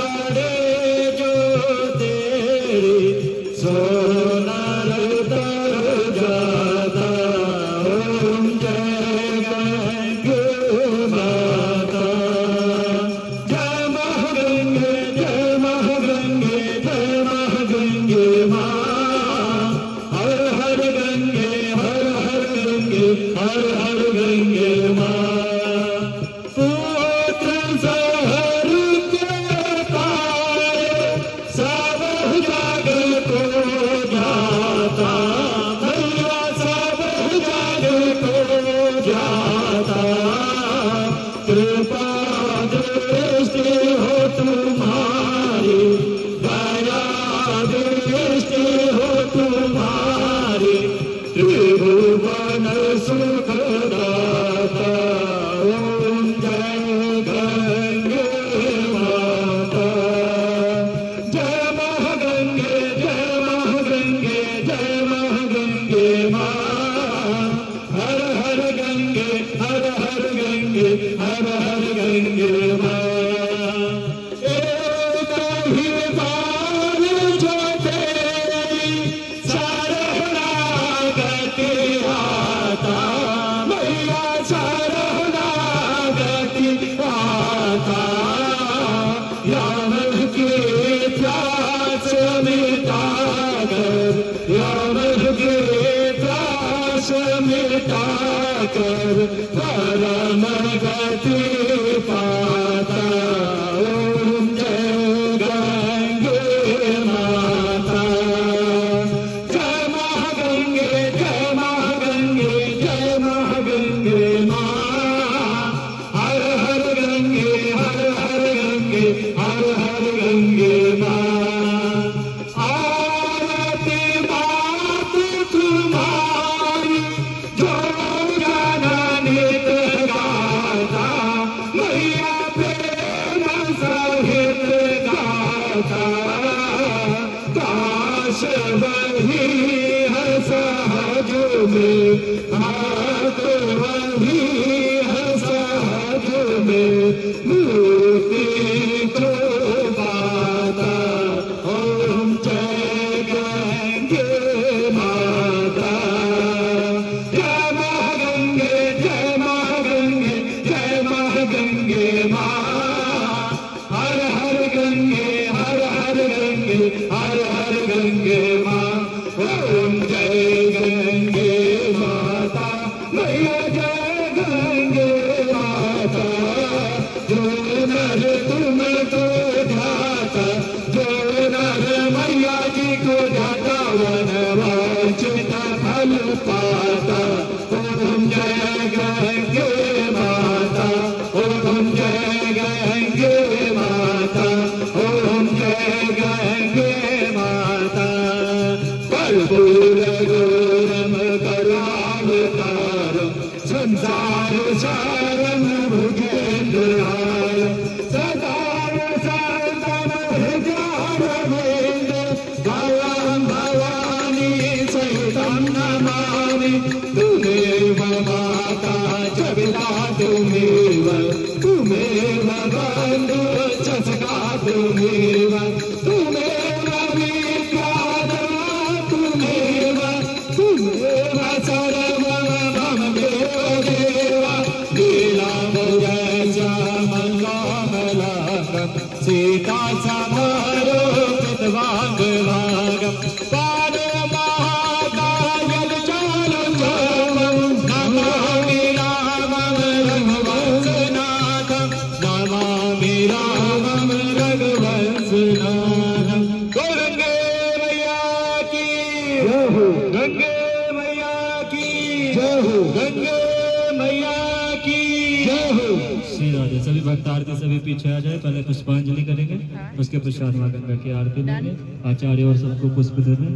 पड़े जो तेरी सोनार तर जाता। ओम जय गंगे माता, जय महागंगे, जय महागंगे, जय महागंगे माँ। हर हर गंगे, हर हर गंगे, हर हर गंगे माँ। पुत्र सहर के तारे सब जग को जाता। मैया सब जग को जाता। कृपा दृष्टि हो तुम्हारी, दया दृष्टि हो तुम्हारी, त्रिभुवन सुखदाता। ओम जय गंगे माता, जय महागंगे, जय महागंगे, जय महागंगे माँ। हर हर गंगे, हर हर गंगे, हर हर गंगे माँ। एक ही बार जो तेरी शरणागति आता। मैया शरणागति आता। याम की प्यास मिटाकर, याम की प्यास मिटाकर परम गति पाता। ओम जय गंगे माता, जय महागंगे, जय महागंगे, जय महागंगे माँ। हर हर गंगे, हर हर गंगे, हर हर गंगे माँ। आरती बात तुम्हारी जो जननित गाता। मैया प्रेम सहित गाता। काश वही है सहज में, हाथ वही है सहज में, मूर्ति को पाता। ओम जय गंगे माता, जय महागंगे, जय महागंगे, जय महागंगे माँ। हर हर गंगे, हर हर गंगे, हर हर गंगे माँ। ओम जय गंगे माता, मैया जय गंगे माता। जो नर तुमको ध्याता, जो नर मैया जी को ध्याता, वन वांछित फल पाता। ओम जय गंगे माता, ओम जय गंगे माता, ओम जय गंगे माता। कर्पूर गौरम करुणावतारम, संसार सारम भुजगेन्द्रहारम, सदा शांतम हृदयारविंदे, भवां भवानी सहितं नमामि। तुमेव माता च पिता तुमेव, तुमेव बन्धु च सखा तुमेव, तुमेव विद्याधरा तुमेव, तुमेव सर्वं मम देव। लीलामय श्यामलामलाकं, सीता समारोपित वाग्भागं, पादमहाकायं चारुचर्मं, नमामि रामं रघुवंशनाथं, नमामि रामं रघुवंशनाथं। गंगे मैया की जय हो, गंगे मैया की जय हो, गंगे मैया की जय हो। श्री राधे। सभी भक्त आरती सभी पीछे आ जाए, पहले पुष्पांजलि करेंगे, उसके पश्चात मां गंगा की आरती लेंगे। आचार्य और सबको पुष्प दे दें।